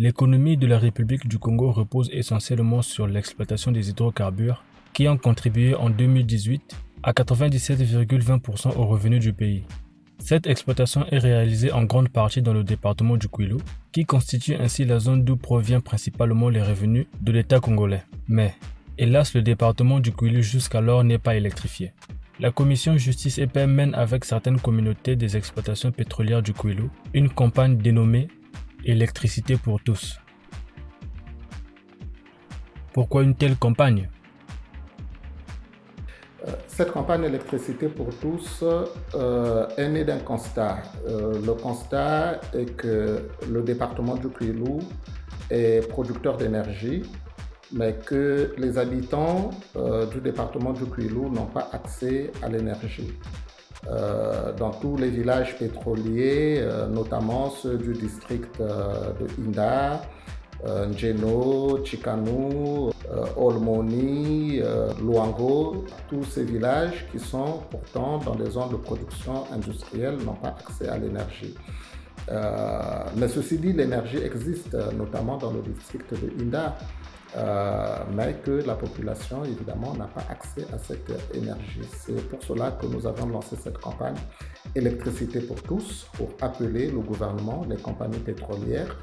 L'économie de la République du Congo repose essentiellement sur l'exploitation des hydrocarbures qui ont contribué en 2018 à 97,20% aux revenus du pays. Cette exploitation est réalisée en grande partie dans le département du Kwilu, qui constitue ainsi la zone d'où proviennent principalement les revenus de l'État congolais. Mais, hélas, le département du Kwilu jusqu'alors n'est pas électrifié. La commission Justice et Paix mène avec certaines communautés des exploitations pétrolières du Kwilu une campagne dénommée Électricité pour tous. Pourquoi une telle campagne ? Cette campagne électricité pour tous est née d'un constat. Le constat est que le département du Kwilu est producteur d'énergie, mais que les habitants du département du Kwilu n'ont pas accès à l'énergie. Dans tous les villages pétroliers, notamment ceux du district de Inda, Njeno, Chikanu, Olmoni, Luango, tous ces villages qui sont pourtant dans des zones de production industrielle n'ont pas accès à l'énergie. Mais ceci dit, l'énergie existe, notamment dans le district de Inda, mais que la population, évidemment, n'a pas accès à cette énergie. C'est pour cela que nous avons lancé cette campagne Électricité pour tous, pour appeler le gouvernement, les compagnies pétrolières,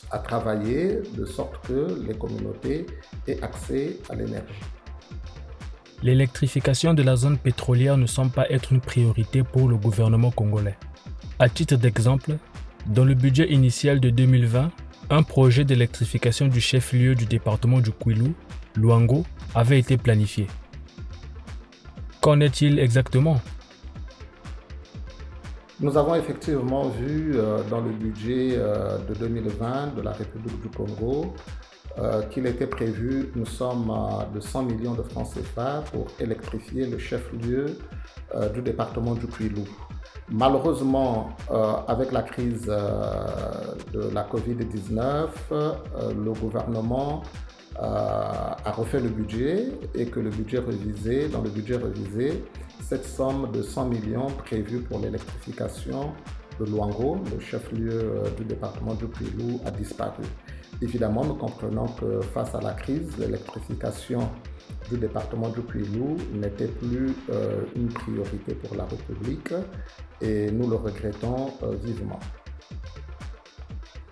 à travailler de sorte que les communautés aient accès à l'énergie. L'électrification de la zone pétrolière ne semble pas être une priorité pour le gouvernement congolais. À titre d'exemple, dans le budget initial de 2020, un projet d'électrification du chef-lieu du département du Kwilu, Luango, avait été planifié. Qu'en est-il exactement ? Nous avons effectivement vu dans le budget de 2020 de la République du Congo qu'il était prévu une somme de 100 millions de francs CFA pour électrifier le chef-lieu du département du Kwilu. Malheureusement, avec la crise de la Covid-19, le gouvernement a refait le budget et que dans le budget révisé, cette somme de 100 millions prévue pour l'électrification de Luango, le chef-lieu du département du Kwilu, a disparu. Évidemment, nous comprenons que face à la crise, l'électrification du département du Kwilu n'était plus une priorité pour la République et nous le regrettons vivement.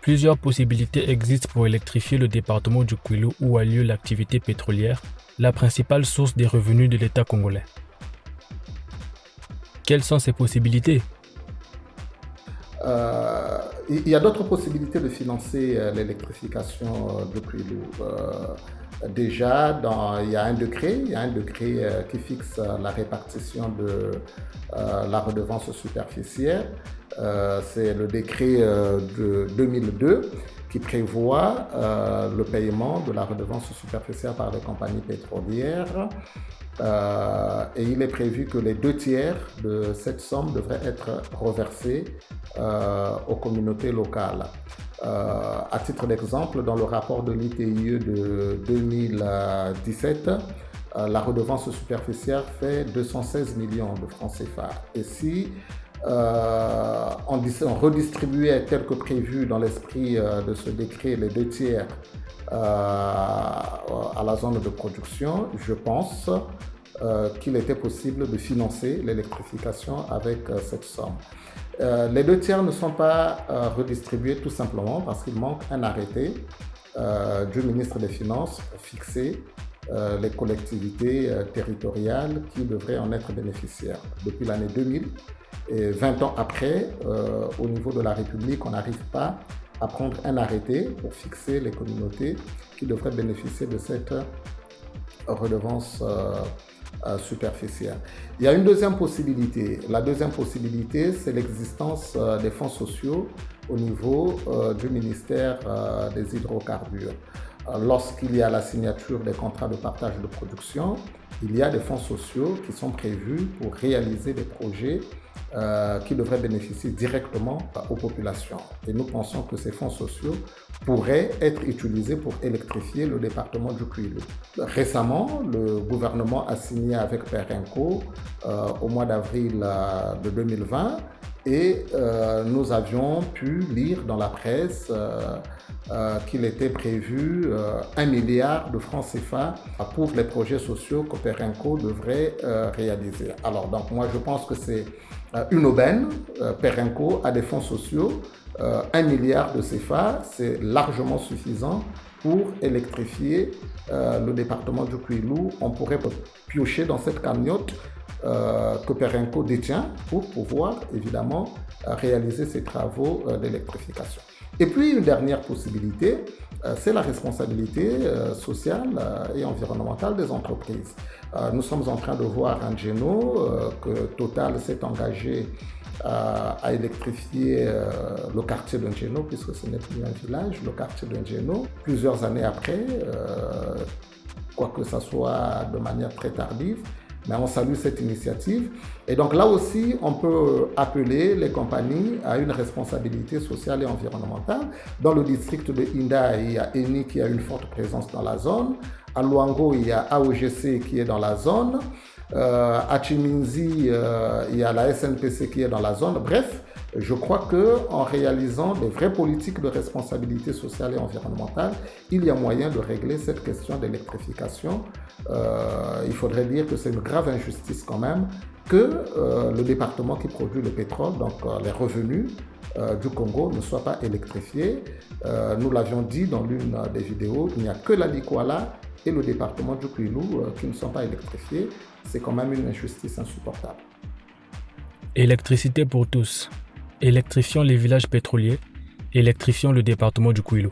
Plusieurs possibilités existent pour électrifier le département du Kwilu où a lieu l'activité pétrolière, la principale source des revenus de l'État congolais. Quelles sont ces possibilités ? Il y a d'autres possibilités de financer l'électrification du Kwilu. Déjà, il y a un décret qui fixe la répartition de la redevance superficielle. C'est le décret de 2002 qui prévoit le paiement de la redevance superficielle par les compagnies pétrolières. Et il est prévu que les 2/3 de cette somme devraient être reversés aux communautés locales. À titre d'exemple, dans le rapport de l'ITIE de 2017, la redevance superficielle fait 216 millions de francs CFA. Et si on redistribuait tel que prévu dans l'esprit de ce décret les 2/3 à la zone de production, je pense qu'il était possible de financer l'électrification avec cette somme. Les 2/3 ne sont pas redistribués tout simplement parce qu'il manque un arrêté du ministre des Finances pour fixer les collectivités territoriales qui devraient en être bénéficiaires. Depuis l'année 2000 et 20 ans après, au niveau de la République, on n'arrive pas à prendre un arrêté pour fixer les communautés qui devraient bénéficier de cette redevance superficielle. Il y a une deuxième possibilité. La deuxième possibilité, c'est l'existence des fonds sociaux au niveau du ministère des hydrocarbures. Lorsqu'il y a la signature des contrats de partage de production, il y a des fonds sociaux qui sont prévus pour réaliser des projets qui devraient bénéficier directement aux populations. Et nous pensons que ces fonds sociaux pourraient être utilisés pour électrifier le département du Kwilu. Récemment, le gouvernement a signé avec Perenco au mois d'avril de 2020 Et nous avions pu lire dans la presse qu'il était prévu 1 milliard de francs CFA pour les projets sociaux que Perenco devrait réaliser. Alors donc moi je pense que c'est une aubaine. Perenco a des fonds sociaux. 1 milliard de CFA, c'est largement suffisant pour électrifier le département du Kouilou. On pourrait piocher dans cette cagnotte que Perenco détient pour pouvoir évidemment réaliser ces travaux d'électrification. Et puis une dernière possibilité, c'est la responsabilité sociale et environnementale des entreprises. Nous sommes en train de voir à Njeno que Total s'est engagé à électrifier le quartier de Njeno, puisque ce n'est plus un village, le quartier de Njeno. Plusieurs années après, quoique ça soit de manière très tardive, mais on salue cette initiative. Et donc là aussi, on peut appeler les compagnies à une responsabilité sociale et environnementale. Dans le district de Inda, il y a Eni qui a une forte présence dans la zone. À Luango, il y a AOGC qui est dans la zone. À Chiminzi, il y a la SNPC qui est dans la zone. Bref, je crois qu'en réalisant des vraies politiques de responsabilité sociale et environnementale, il y a moyen de régler cette question d'électrification. Il faudrait dire que c'est une grave injustice quand même que le département qui produit le pétrole, donc les revenus du Congo, ne soient pas électrifiés. Nous l'avions dit dans l'une des vidéos, il n'y a que la Likwala et le département du Kouilou qui ne sont pas électrifiés. C'est quand même une injustice insupportable. Électricité pour tous. Électrifions les villages pétroliers. Électrifions le département du Kouilou.